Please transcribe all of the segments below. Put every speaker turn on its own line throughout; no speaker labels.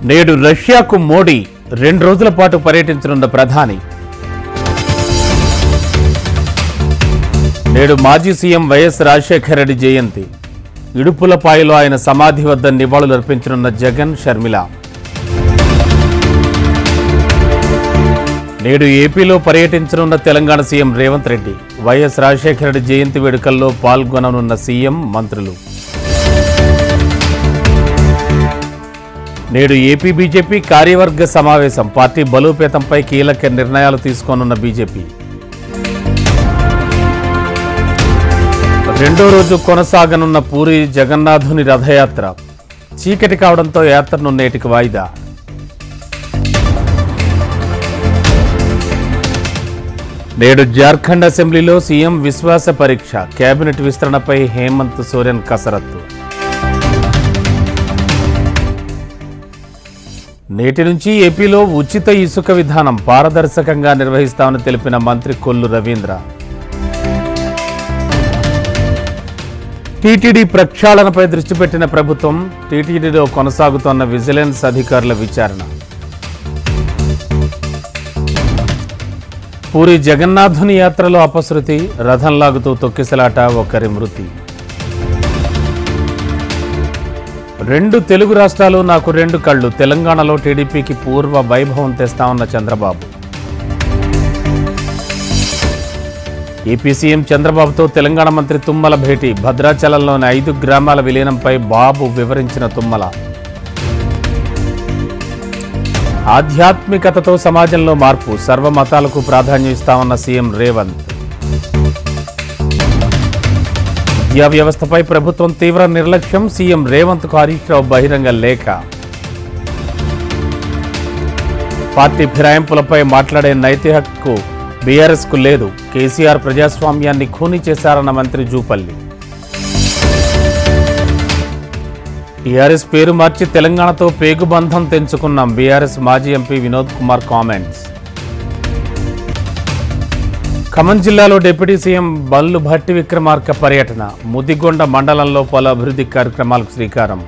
నేడు రష్యాకు మోడీ 2 రోజుల పాటు పర్యటించనున్న ప్రధాని. నేడు మాజీ సీఎం వైఎస్ రాజశేఖర రెడ్డి జయంతి. ఇడుపులపాయలో ఆయన సమాధి వద్ద నివాళులర్పించనున్న జగన్, షర్మిల. నేడు ఏపీలో పర్యటించనున్న తెలంగాణ సీఎం రేవంత్ రెడ్డి. వైఎస్ రాజశేఖర రెడ్డి జయంతి వేడుకల్లో పాల్గొననున్న సీఎం, మంత్రులు. నేడు ఏపీ బీజేపీ కార్యవర్గ సమావేశం. పార్టీ బలోపేతంపై కీలక నిర్ణయాలు తీసుకోనున్న బీజేపీ. రెండో రోజు కొనసాగనున్న పూరి జగన్నాథుని రథయాత్ర. చీకటి కావడంతో యాత్రను నేటికి వాయిదా. నేడు జార్ఖండ్ అసెంబ్లీలో సీఎం విశ్వాస పరీక్ష. కేబినెట్ విస్తరణపై హేమంత్ సోరెన్ కసరత్తు. నేటి నుంచి ఏపీలో ఉచిత ఇసుక విధానం పారదర్శకంగా నిర్వహిస్తామని తెలిపిన మంత్రి కొల్లు రవీంద్ర. టీటీడీ ప్రక్షాళనపై దృష్టి పెట్టిన ప్రభుత్వం. టీటీడీలో కొనసాగుతోన్న విజిలెన్స్ అధికారుల విచారణ. పూరి జగన్నాథుని యాత్రలో అపశృతి. రథం లాగుతూ తొక్కిసలాట, ఒకరి మృతి. 2 తెలుగు రాష్ట్రాలు నాకు 2 కళ్ళు. తెలంగాణలో టీడీపీకి పూర్వ వైభవం తెస్తామన్న చంద్రబాబు. ఏపీ సీఎం చంద్రబాబుతో తెలంగాణ మంత్రి తుమ్మల భేటీ. భద్రాచలంలోని 5 గ్రామాల విలీనంపై బాబు వివరించిన తుమ్మల. ఆధ్యాత్మికతతో సమాజంలో మార్పు. సర్వమతాలకు ప్రాధాన్యం ఇస్తామన్న సీఎం రేవంత్. విద్యా వ్యవస్థపై ప్రభుత్వం తీవ్ర నిర్లక్ష్యం. సీఎం రేవంత్కు హరీష్ రావు బహిరంగ లేఖ. పార్టీ ఫిరాయింపులపై మాట్లాడే నైతిక హక్కు బీఆర్ఎస్కు లేదు. కేసీఆర్ ప్రజాస్వామ్యాన్ని ఖూనీ చేశారన్న మంత్రి జూపల్లి. టీఆర్ఎస్ పేరు మార్చి తెలంగాణతో పేగుబంధం తెంచుకున్నాం. బీఆర్ఎస్ మాజీ ఎంపీ వినోద్ కుమార్ కామెంట్స్. ఖమ్మం జిల్లాలో డిప్యూటీ సీఎం బల్లు భట్టి విక్రమార్క పర్యటన. ముదిగొండ మండలంలో పలు అభివృద్ధి కార్యక్రమాలకు శ్రీకారం.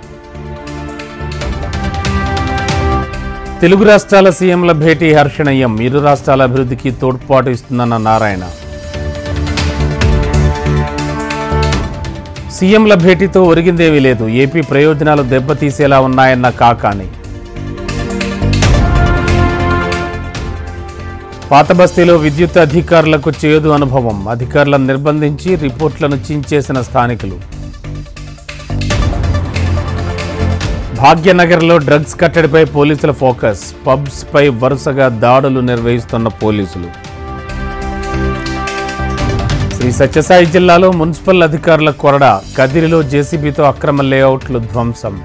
తెలుగు రాష్ట్రాల సీఎంల భేటీ హర్షణీయం. ఇరు రాష్ట్రాల అభివృద్ధికి తోడ్పాటు ఇస్తుందన్న నారాయణ. సీఎంల భేటీతో ఒరిగిందేమీ లేదు. ఏపీ ప్రయోజనాలు దెబ్బతీసేలా ఉన్నాయన్న కాకాని. పాత బస్తీలో విద్యుత్ అధికారులకు చేదు అనుభవం. అధికారులను నిర్బంధించి రిపోర్ట్లను చించేసిన స్థానికులు. భాగ్యనగర్లో డ్రగ్స్ కట్టడిపై పోలీసుల ఫోకస్. పబ్స్ పై వరుసగా దాడులు నిర్వహిస్తున్న పోలీసులు. శ్రీ సత్యసాయి జిల్లాలో మున్సిపల్ అధికారుల కొరడ. కదిరిలో జేసీబీతో అక్రమ లేఅవుట్లు ధ్వంసం.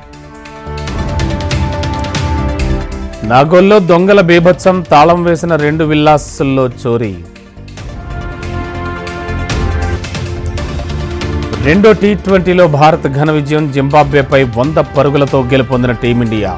నాగోల్లో దొంగల బీభత్సం. తాళం వేసిన 2 విల్లాసుల్లో చోరీ. రెండో టీ20లో భారత్ ఘన విజయం. జింబాబ్వేపై 100 పరుగులతో గెలుపొందిన టీమిండియా.